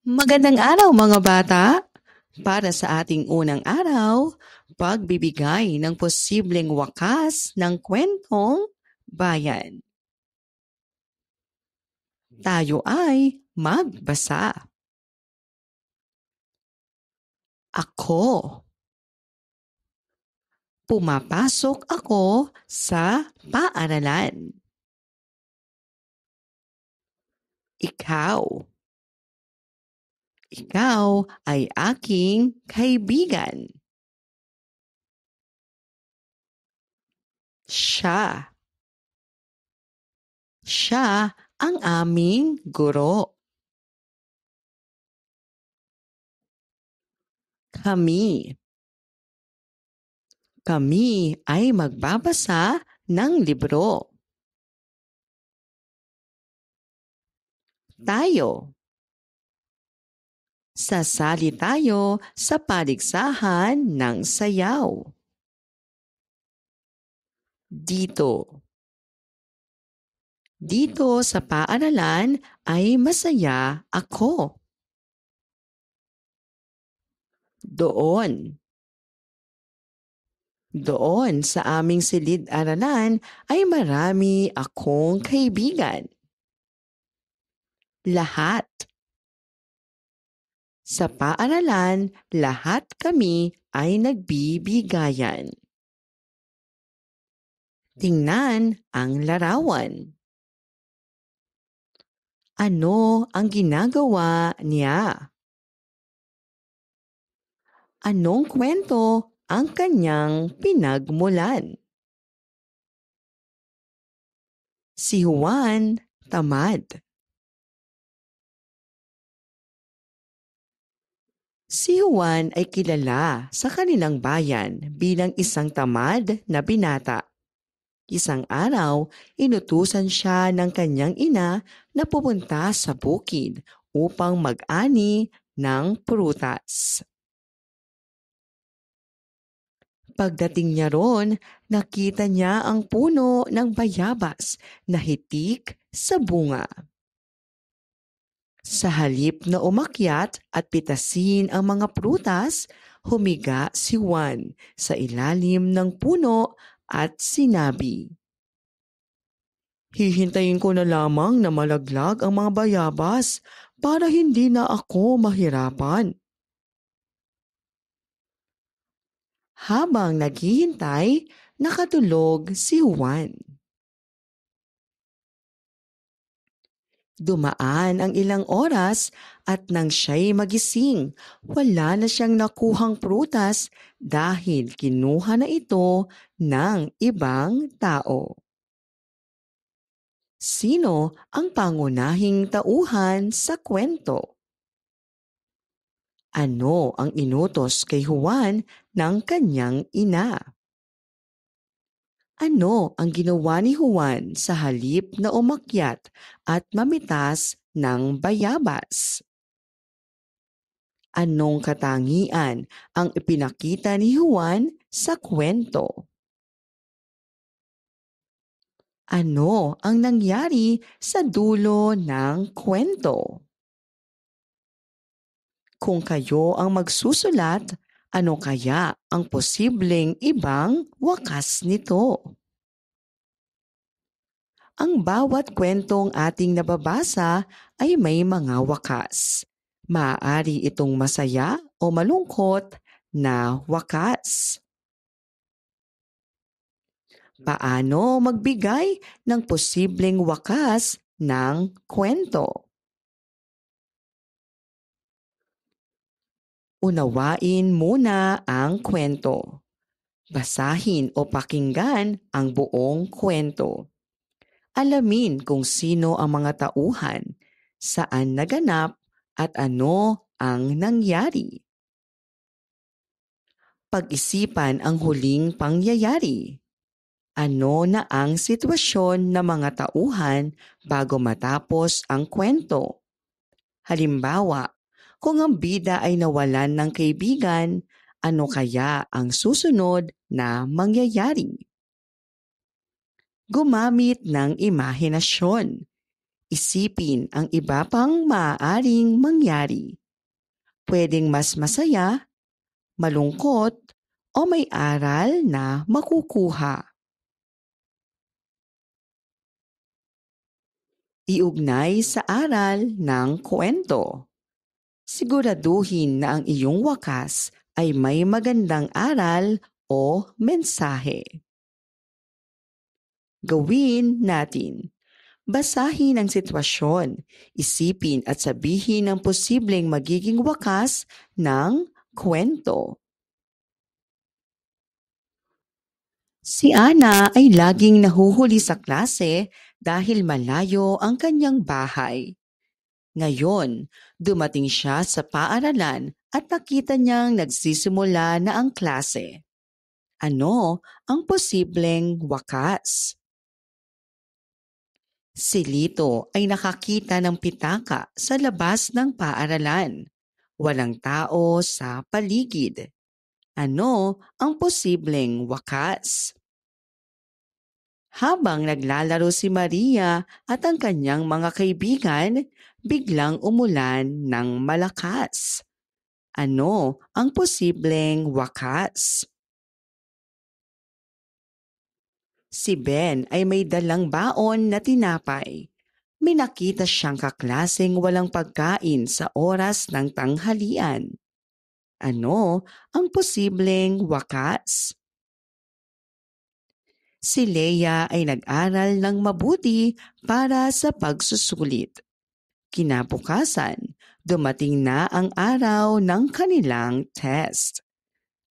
Magandang araw mga bata! Para sa ating unang araw, pagbibigay ng posibleng wakas ng kwentong bayan. Tayo ay magbasa. Ako. Pumapasok ako sa paaralan. Ikaw. Ikaw ay aking kaibigan. Siya. Siya ang aming guro. Kami. Kami ay magbabasa ng libro. Tayo. Sasali tayo sa paligsahan ng sayaw. Dito. Dito sa paaralan ay masaya ako. Doon. Doon sa aming silid-aralan ay marami akong kaibigan. Lahat. Sa paaralan, lahat kami ay nagbibigayan. Tingnan ang larawan. Ano ang ginagawa niya? Anong kwento ang kanyang pinagmulan? Si Juan tamad. Si Juan ay kilala sa kanilang bayan bilang isang tamad na binata. Isang araw, inutusan siya ng kanyang ina na pupunta sa bukid upang mag-ani ng prutas. Pagdating niya roon, nakita niya ang puno ng bayabas na hitik sa bunga. Sa halip na umakyat at pitasin ang mga prutas, humiga si Juan sa ilalim ng puno at sinabi, "Hihintayin ko na lamang na malaglag ang mga bayabas para hindi na ako mahirapan." Habang naghihintay, nakatulog si Juan. Dumaan ang ilang oras at nang siya'y magising, wala na siyang nakuhang prutas dahil kinuha na ito ng ibang tao. Sino ang pangunahing tauhan sa kwento? Ano ang inutos kay Juan ng kanyang ina? Ano ang ginawa ni Juan sa halip na umakyat at mamitas ng bayabas? Anong katangian ang ipinakita ni Juan sa kwento? Ano ang nangyari sa dulo ng kwento? Kung kayo ang magsusulat, ano kaya ang posibleng ibang wakas nito? Ang bawat kwentong ating nababasa ay may mga wakas. Maaari itong masaya o malungkot na wakas. Paano magbigay ng posibleng wakas ng kwento? Unawain muna ang kwento. Basahin o pakinggan ang buong kwento. Alamin kung sino ang mga tauhan, saan naganap at ano ang nangyari. Pag-isipan ang huling pangyayari. Ano na ang sitwasyon ng mga tauhan bago matapos ang kwento? Halimbawa, kung ang bida ay nawalan ng kaibigan, ano kaya ang susunod na mangyayari? Gumamit ng imahinasyon. Isipin ang iba pang maaaring mangyari. Pwedeng mas masaya, malungkot, o may aral na makukuha. Iugnay sa aral ng kwento. Siguraduhin na ang iyong wakas ay may magandang aral o mensahe. Gawin natin. Basahin ang sitwasyon, isipin at sabihin ang posibleng magiging wakas ng kwento. Si Ana ay laging nahuhuli sa klase dahil malayo ang kanyang bahay. Ngayon, dumating siya sa paaralan at nakita niyang nagsisimula na ang klase. Ano ang posibleng wakas? Si Lito ay nakakita ng pitaka sa labas ng paaralan. Walang tao sa paligid. Ano ang posibleng wakas? Habang naglalaro si Maria at ang kanyang mga kaibigan, biglang umulan ng malakas. Ano ang posibleng wakas? Si Ben ay may dalang baon na tinapay. May nakita siyang kaklaseng walang pagkain sa oras ng tanghalian. Ano ang posibleng wakas? Si Leia ay nag-aral ng mabuti para sa pagsusulit. Kinabukasan, dumating na ang araw ng kanilang test.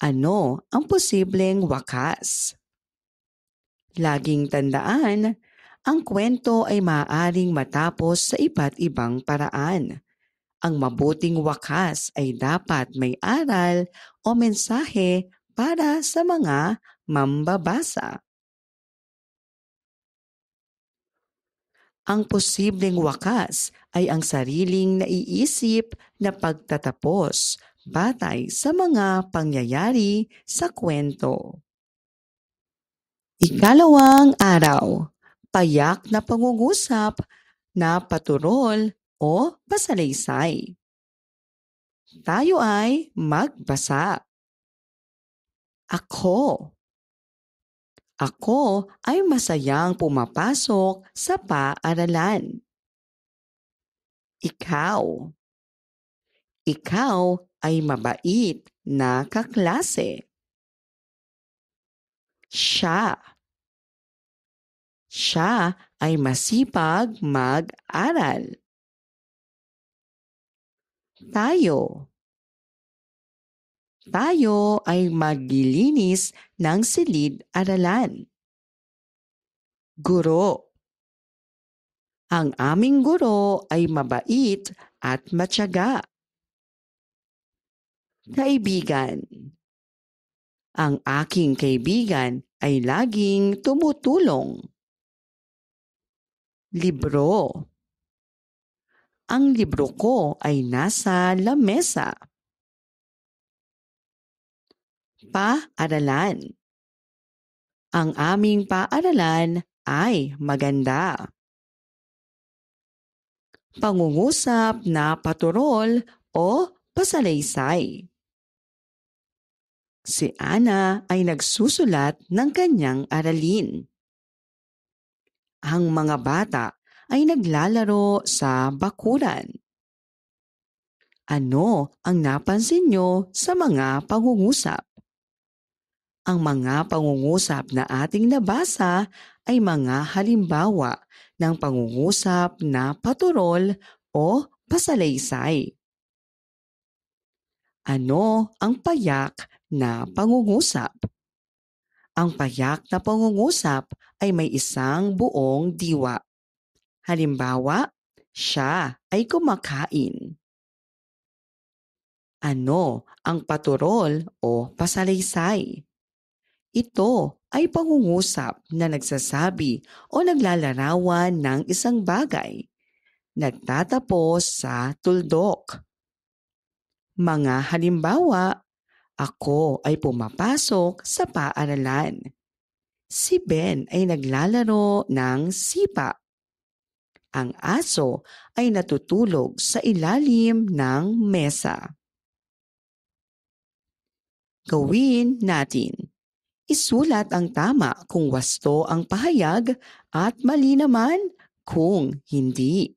Ano ang posibleng wakas? Laging tandaan, ang kwento ay maaaring matapos sa iba't ibang paraan. Ang mabuting wakas ay dapat may aral o mensahe para sa mga mambabasa. Ang posibleng wakas ay ang sariling naiisip na pagtatapos batay sa mga pangyayari sa kwento. Ikalawang araw, payak na pangungusap na paturol o pasalaysay. Tayo ay magbasa. Ako. Ako ay masayang pumapasok sa paaralan. Ikaw. Ikaw ay mabait na kaklase. Siya. Siya ay masipag mag-aral. Tayo. Tayo ay maglilinis ng silid-aralan. Guro. Ang aming guro ay mabait at matyaga. Kaibigan. Ang aking kaibigan ay laging tumutulong. Libro. Ang libro ko ay nasa lamesa. Paaralan. Ang aming paaralan ay maganda. Pangungusap na paturol o pasalaysay. Si Ana ay nagsusulat ng kanyang aralin. Ang mga bata ay naglalaro sa bakuran. Ano ang napansin nyo sa mga pangungusap? Ang mga pangungusap na ating nabasa ay mga halimbawa ng pangungusap na paturol o pasalaysay. Ano ang payak na pangungusap? Ang payak na pangungusap ay may isang buong diwa. Halimbawa, siya ay kumakain. Ano ang paturol o pasalaysay? Ito ay pangungusap na nagsasabi o naglalarawan ng isang bagay. Nagtatapos sa tuldok. Mga halimbawa, ako ay pumapasok sa paaralan. Si Ben ay naglalaro ng sipa. Ang aso ay natutulog sa ilalim ng mesa. Gawin natin. Isulat ang tama kung wasto ang pahayag at mali naman kung hindi.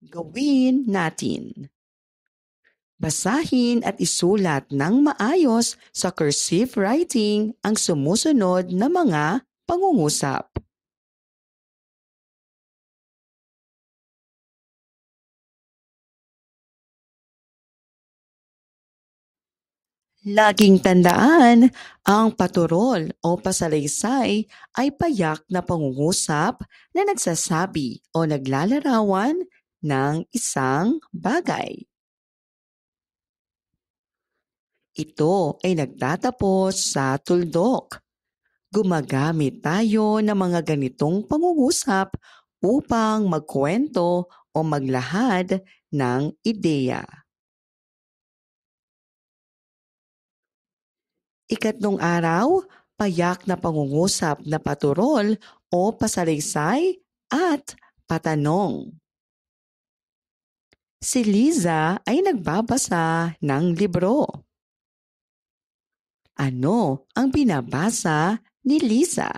Gawin natin. Basahin at isulat ng maayos sa cursive writing ang sumusunod na mga pangungusap. Laging tandaan, ang paturol o pasalaysay ay payak na pangungusap na nagsasabi o naglalarawan ng isang bagay. Ito ay nagtatapos sa tuldok. Gumagamit tayo ng mga ganitong pangungusap upang magkwento o maglahad ng ideya. Ikatlong araw, payak na pangungusap na paturol o pasalaysay at patanong. Si Liza ay nagbabasa ng libro. Ano ang binabasa ni Liza?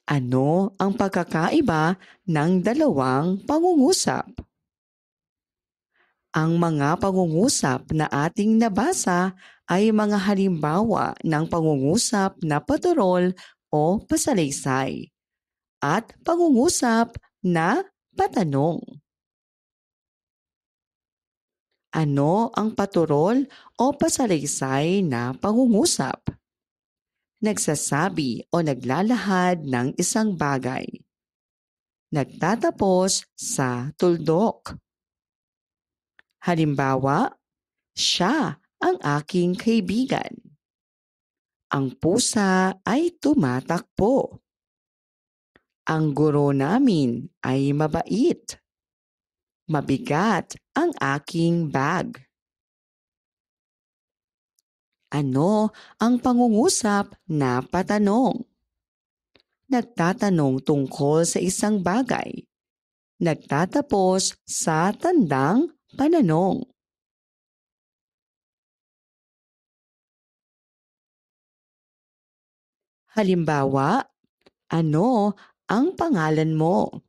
Ano ang pagkakaiba ng dalawang pangungusap? Ang mga pangungusap na ating nabasa ay mga halimbawa ng pangungusap na paturol o pasalaysay at pangungusap na patanong. Ano ang paturol o pasalaysay na pangungusap? Nagsasabi o naglalahad ng isang bagay. Nagtatapos sa tuldok. Halimbawa, siya ang aking kaibigan. Ang pusa ay tumatakbo. Ang guro namin ay mabait. Mabigat ang aking bag. Ano ang pangungusap na patanong? Nagtatanong tungkol sa isang bagay. Nagtatapos sa tandang pananong. Halimbawa, ano ang pangalan mo?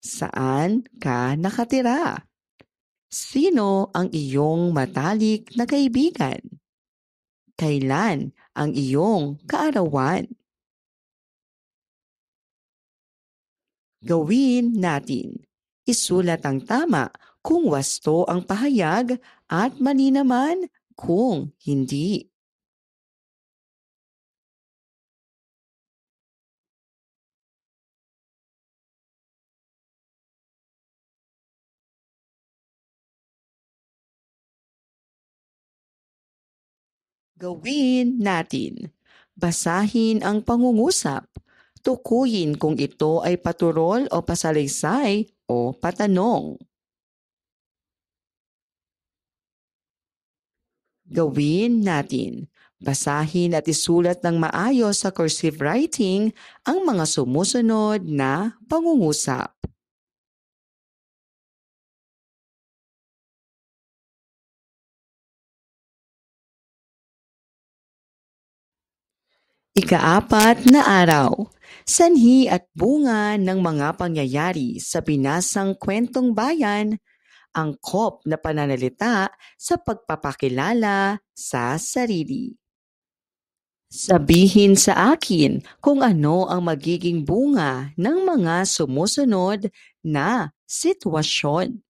Saan ka nakatira? Sino ang iyong matalik na kaibigan? Kailan ang iyong kaarawan? Gawin natin. Isulat ang tama kung wasto ang pahayag at mali naman kung hindi. Gawin natin. Basahin ang pangungusap. Tukuyin kung ito ay paturol o pasalaysay o patanong. Gawin natin. Basahin at isulat ng maayos sa cursive writing ang mga sumusunod na pangungusap. Ikaapat na araw. Sanhi at bunga ng mga pangyayari sa binasang kwentong bayan, angkop na pananalita sa pagpapakilala sa sarili. Sabihin sa akin kung ano ang magiging bunga ng mga sumusunod na sitwasyon.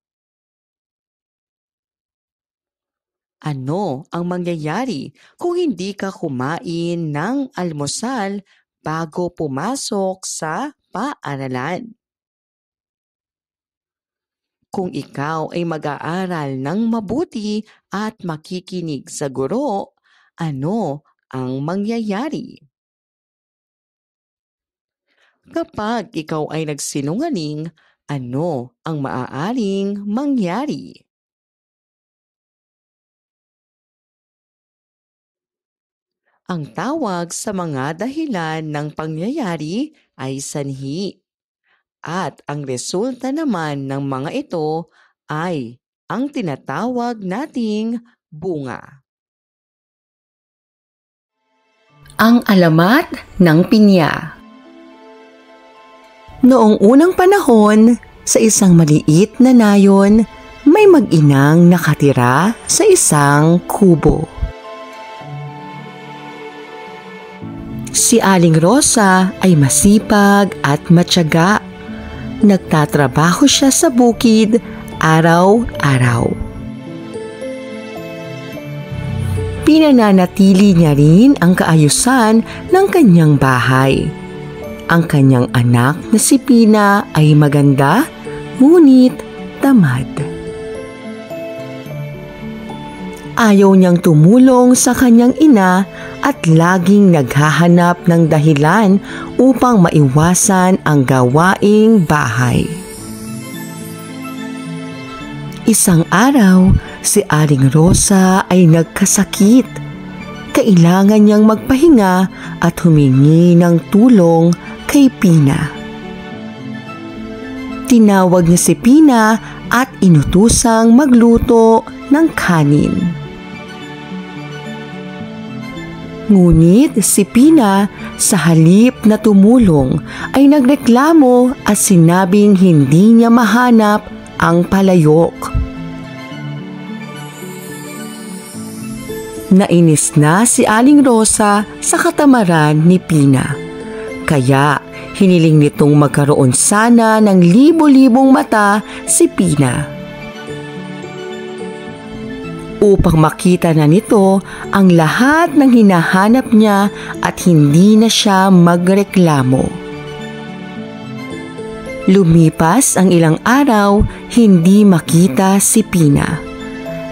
Ano ang mangyayari kung hindi ka kumain ng almusal bago pumasok sa paaralan? Kung ikaw ay mag-aaral ng mabuti at makikinig sa guro, ano ang mangyayari? Kapag ikaw ay nagsinungaling, ano ang maaaring mangyari? Ang tawag sa mga dahilan ng pangyayari ay sanhi, at ang resulta naman ng mga ito ay ang tinatawag nating bunga. Ang alamat ng pinya. Noong unang panahon, sa isang maliit na nayon, may mag-inang nakatira sa isang kubo. Si Aling Rosa ay masipag at matyaga. Nagtatrabaho siya sa bukid araw-araw. Pinananatili niya rin ang kaayusan ng kanyang bahay. Ang kanyang anak na si Pina ay maganda, ngunit tamad. Ayaw niyang tumulong sa kanyang ina at laging naghahanap ng dahilan upang maiwasan ang gawaing bahay. Isang araw, si Aling Rosa ay nagkasakit. Kailangan niyang magpahinga at humingi ng tulong kay Pina. Tinawag niya si Pina at inutusang magluto ng kanin. Ngunit si Pina, sa halip na tumulong, ay nagreklamo at sinabing hindi niya mahanap ang palayok. Nainis na si Aling Rosa sa katamaran ni Pina. Kaya hiniling nitong magkaroon sana ng libo-libong mata si Pina. Upang makita na nito ang lahat ng hinahanap niya at hindi na siya magreklamo. Lumipas ang ilang araw, hindi makita si Pina.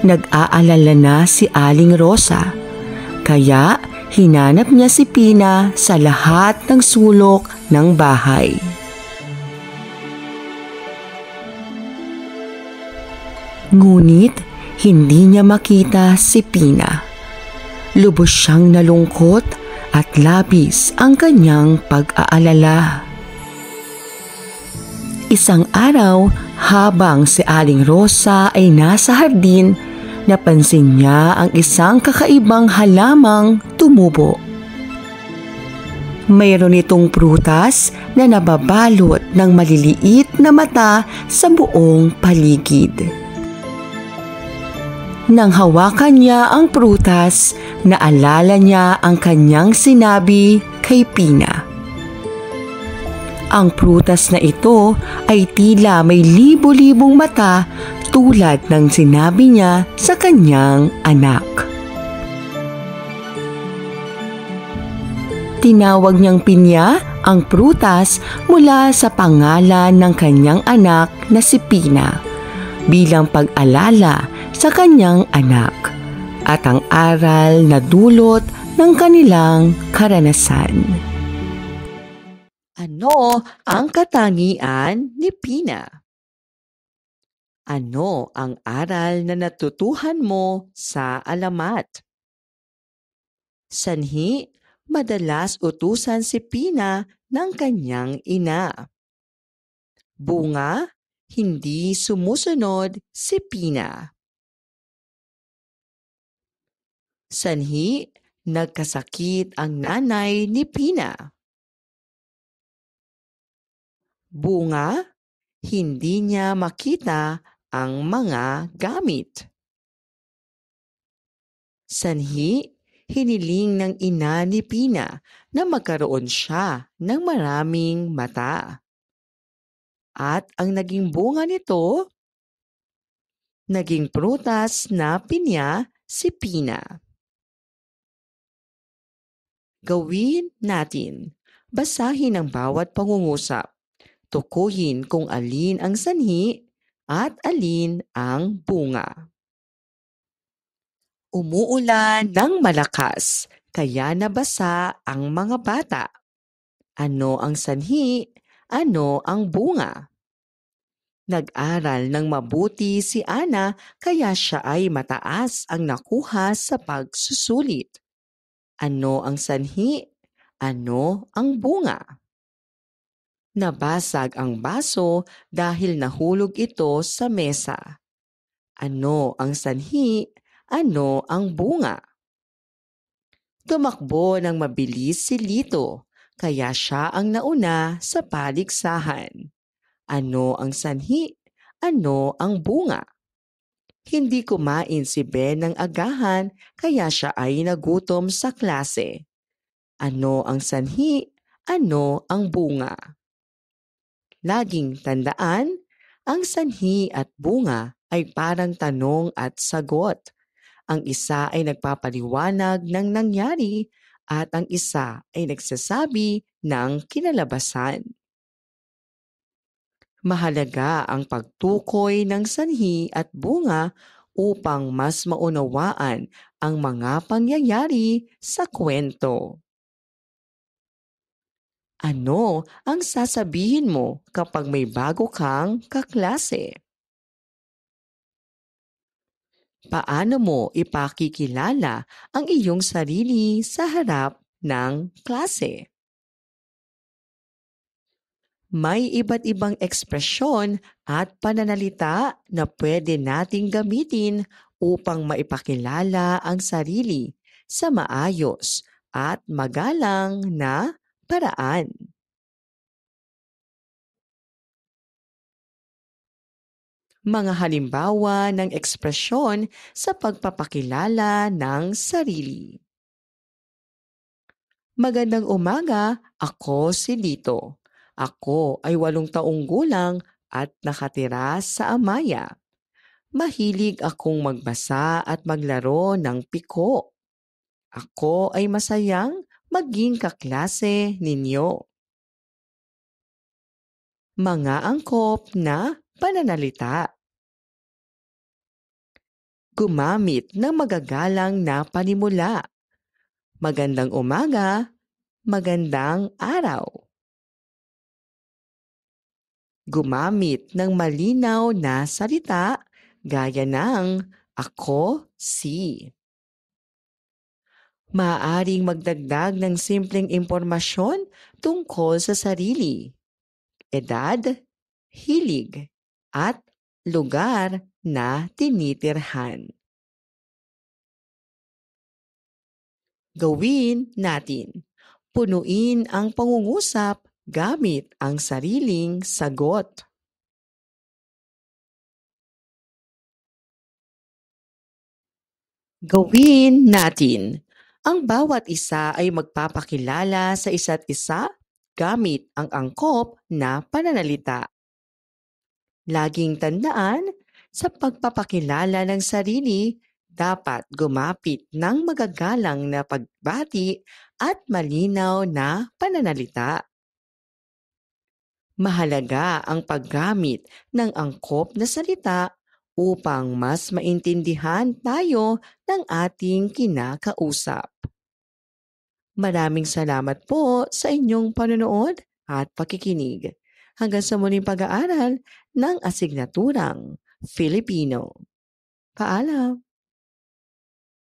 Nag-aalala na si Aling Rosa, kaya hinanap niya si Pina sa lahat ng sulok ng bahay. Ngunit hindi niya makita si Pina. Lubos siyang nalungkot at labis ang kanyang pag-aalala. Isang araw, habang si Aling Rosa ay nasa hardin, napansin niya ang isang kakaibang halamang tumubo. Mayroon itong prutas na nababalot ng maliliit na mata sa buong paligid. Nang hawakan niya ang prutas, naalala niya ang kanyang sinabi kay Pina. Ang prutas na ito ay tila may libo-libong mata tulad ng sinabi niya sa kanyang anak. Tinawag niyang Pinya ang prutas mula sa pangalan ng kanyang anak na si Pina bilang pag-alala sa kanyang anak at ang aral na dulot ng kanilang karanasan. Ano ang katangian ni Pina? Ano ang aral na natutuhan mo sa alamat? Sanhi, madalas utusan si Pina ng kanyang ina. Bunga, hindi sumusunod si Pina. Sanhi, nagkasakit ang nanay ni Pina. Bunga, hindi niya makita ang mga gamit. Sanhi, hiniling ng ina ni Pina na magkaroon siya ng maraming mata. At ang naging bunga nito, naging prutas na pinya si Pina. Gawin natin. Basahin ang bawat pangungusap. Tukuyin kung alin ang sanhi at alin ang bunga. Umuulan ng malakas, kaya nabasa ang mga bata. Ano ang sanhi? Ano ang bunga? Nag-aral ng mabuti si Ana kaya siya ay mataas ang nakuha sa pagsusulit. Ano ang sanhi? Ano ang bunga? Nabasag ang baso dahil nahulog ito sa mesa. Ano ang sanhi? Ano ang bunga? Tumakbo ng mabilis si Lito, kaya siya ang nauna sa paligsahan. Ano ang sanhi? Ano ang bunga? Hindi kumain si Ben ng agahan kaya siya ay nagutom sa klase. Ano ang sanhi? Ano ang bunga? Laging tandaan, ang sanhi at bunga ay parang tanong at sagot. Ang isa ay nagpapaliwanag ng nangyari at ang isa ay nagsasabi ng kinalabasan. Mahalaga ang pagtukoy ng sanhi at bunga upang mas maunawaan ang mga pangyayari sa kwento. Ano ang sasabihin mo kapag may bago kang kaklase? Paano mo ipakikilala ang iyong sarili sa harap ng klase? May iba't ibang ekspresyon at pananalita na pwede nating gamitin upang maipakilala ang sarili sa maayos at magalang na paraan. Mga halimbawa ng ekspresyon sa pagpapakilala ng sarili. Magandang umaga, ako si Lito. Ako ay 8 taong gulang at nakatira sa Amaya. Mahilig akong magbasa at maglaro ng piko. Ako ay masayang maging kaklase ninyo. Mga angkop na pananalita. Gumamit ng magagalang na panimula. Magandang umaga, magandang araw. Gumamit ng malinaw na salita gaya ng ako, si. Maaaring magdagdag ng simpleng impormasyon tungkol sa sarili, edad, hilig, at lugar na tinitirhan. Gawin natin. Punuin ang pangungusap gamit ang sariling sagot. Gawin natin. Ang bawat isa ay magpapakilala sa isa't isa gamit ang angkop na pananalita. Laging tandaan, sa pagpapakilala ng sarili, dapat gumapit ng magagalang na pagbati at malinaw na pananalita. Mahalaga ang paggamit ng angkop na salita upang mas maintindihan tayo ng ating kinakausap. Maraming salamat po sa inyong panonood at pakikinig. Hanggang sa muling pag-aaral ng asignaturang Filipino. Paalam!